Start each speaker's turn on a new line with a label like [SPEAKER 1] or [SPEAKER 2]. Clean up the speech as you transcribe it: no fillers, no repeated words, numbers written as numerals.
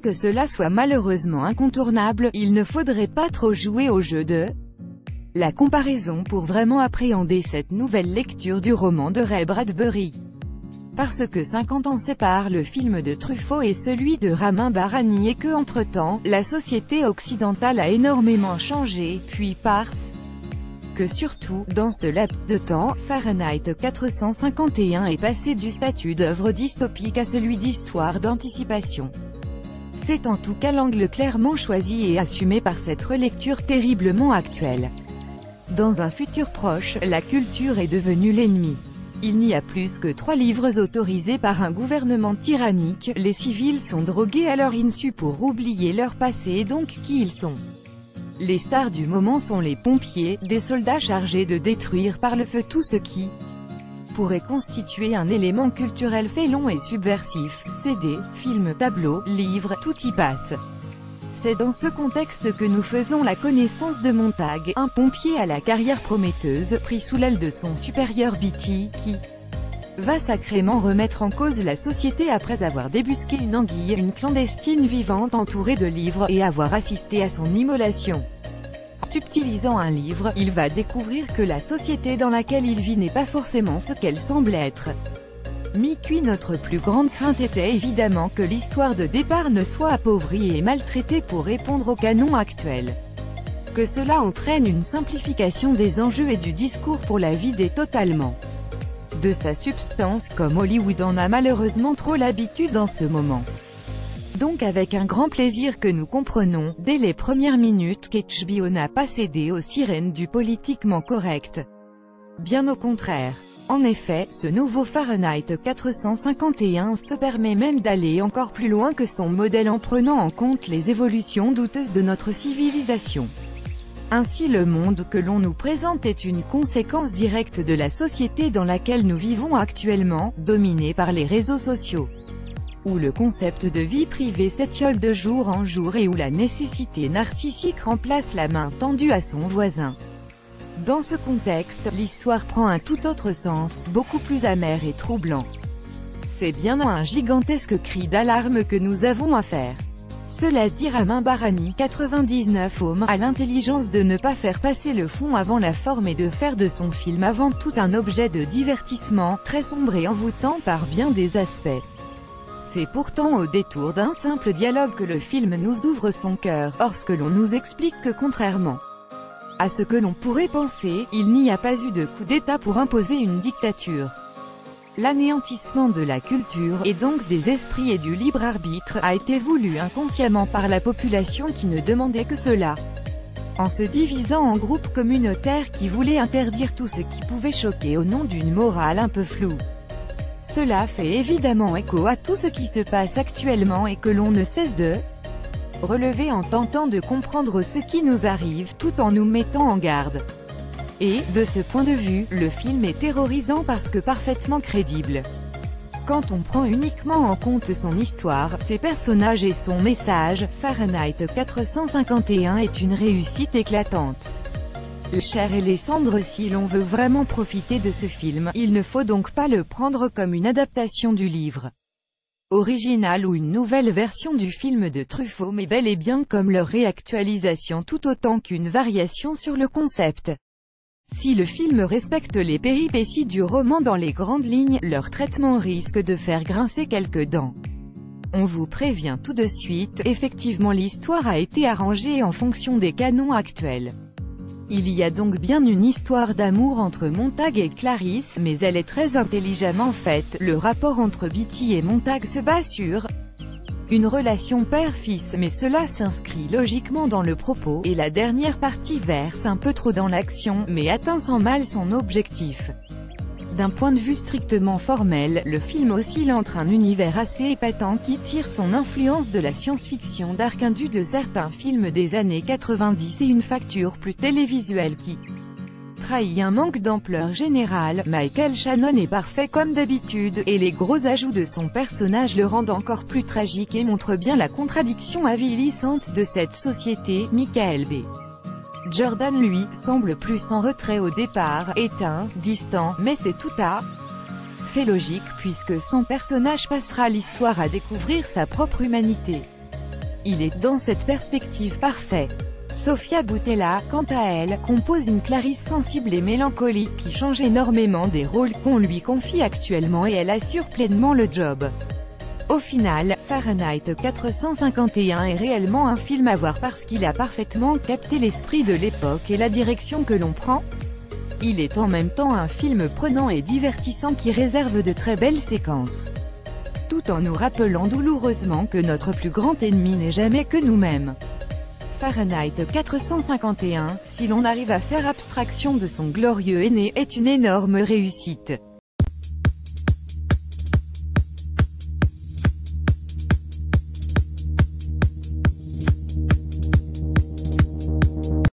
[SPEAKER 1] que cela soit malheureusement incontournable, il ne faudrait pas trop jouer au jeu de la comparaison pour vraiment appréhender cette nouvelle lecture du roman de Ray Bradbury. Parce que 50 ans séparent le film de Truffaut et celui de Ramin Barani et que, entre-temps, la société occidentale a énormément changé, puis parce que surtout, dans ce laps de temps, Fahrenheit 451 est passé du statut d'œuvre dystopique à celui d'histoire d'anticipation. C'est en tout cas l'angle clairement choisi et assumé par cette relecture terriblement actuelle. Dans un futur proche, la culture est devenue l'ennemi. Il n'y a plus que 3 livres autorisés par un gouvernement tyrannique, les civils sont drogués à leur insu pour oublier leur passé et donc qui ils sont. Les stars du moment sont les pompiers, des soldats chargés de détruire par le feu tout ce qui pourrait constituer un élément culturel félon et subversif. CD, films, tableaux, livres, tout y passe. C'est dans ce contexte que nous faisons la connaissance de Montag, un pompier à la carrière prometteuse, pris sous l'aile de son supérieur Beatty, qui va sacrément remettre en cause la société après avoir débusqué une anguille, une clandestine vivante entourée de livres, et avoir assisté à son immolation. Subtilisant un livre, il va découvrir que la société dans laquelle il vit n'est pas forcément ce qu'elle semble être. Mi-cuit. Notre plus grande crainte était évidemment que l'histoire de départ ne soit appauvrie et maltraitée pour répondre au canon actuel. Que cela entraîne une simplification des enjeux et du discours pour la vider totalement de sa substance, comme Hollywood en a malheureusement trop l'habitude en ce moment. Donc avec un grand plaisir que nous comprenons, dès les premières minutes, qu'HBO n'a pas cédé aux sirènes du politiquement correct. Bien au contraire. En effet, ce nouveau Fahrenheit 451 se permet même d'aller encore plus loin que son modèle en prenant en compte les évolutions douteuses de notre civilisation. Ainsi le monde que l'on nous présente est une conséquence directe de la société dans laquelle nous vivons actuellement, dominée par les réseaux sociaux, où le concept de vie privée s'étiole de jour en jour et où la nécessité narcissique remplace la main tendue à son voisin. Dans ce contexte, l'histoire prend un tout autre sens, beaucoup plus amer et troublant. C'est bien à un gigantesque cri d'alarme que nous avons affaire. Cela dit, Ramin Barani, 99 hommes, a l'intelligence de ne pas faire passer le fond avant la forme et de faire de son film avant tout un objet de divertissement, très sombre et envoûtant par bien des aspects. C'est pourtant au détour d'un simple dialogue que le film nous ouvre son cœur, lorsque l'on nous explique que contrairement à ce que l'on pourrait penser, il n'y a pas eu de coup d'État pour imposer une dictature. L'anéantissement de la culture, et donc des esprits et du libre arbitre, a été voulu inconsciemment par la population qui ne demandait que cela. En se divisant en groupes communautaires qui voulaient interdire tout ce qui pouvait choquer au nom d'une morale un peu floue. Cela fait évidemment écho à tout ce qui se passe actuellement et que l'on ne cesse de relever en tentant de comprendre ce qui nous arrive tout en nous mettant en garde. Et, de ce point de vue, le film est terrorisant parce que parfaitement crédible. Quand on prend uniquement en compte son histoire, ses personnages et son message, Fahrenheit 451 est une réussite éclatante. Les chairs et les cendres. Si l'on veut vraiment profiter de ce film, il ne faut donc pas le prendre comme une adaptation du livre original ou une nouvelle version du film de Truffaut, mais bel et bien comme leur réactualisation tout autant qu'une variation sur le concept. Si le film respecte les péripéties du roman dans les grandes lignes, leur traitement risque de faire grincer quelques dents. On vous prévient tout de suite, effectivement l'histoire a été arrangée en fonction des canons actuels. Il y a donc bien une histoire d'amour entre Montag et Clarisse, mais elle est très intelligemment faite. Le rapport entre Beatty et Montag se base sur une relation père-fils, mais cela s'inscrit logiquement dans le propos, et la dernière partie verse un peu trop dans l'action, mais atteint sans mal son objectif. D'un point de vue strictement formel, le film oscille entre un univers assez épatant qui tire son influence de la science-fiction dark indue de certains films des années 90 et une facture plus télévisuelle qui trahit un manque d'ampleur générale. Michael Shannon est parfait comme d'habitude, et les gros ajouts de son personnage le rendent encore plus tragique et montrent bien la contradiction avilissante de cette société. Michael B. Jordan lui, semble plus en retrait au départ, éteint, distant, mais c'est tout à fait logique puisque son personnage passera l'histoire à découvrir sa propre humanité. Il est dans cette perspective parfait. Sofia Boutella, quant à elle, compose une Clarisse sensible et mélancolique qui change énormément des rôles qu'on lui confie actuellement et elle assure pleinement le job. Au final, Fahrenheit 451 est réellement un film à voir parce qu'il a parfaitement capté l'esprit de l'époque et la direction que l'on prend. Il est en même temps un film prenant et divertissant qui réserve de très belles séquences, tout en nous rappelant douloureusement que notre plus grand ennemi n'est jamais que nous-mêmes. Fahrenheit 451, si l'on arrive à faire abstraction de son glorieux aîné, est une énorme réussite.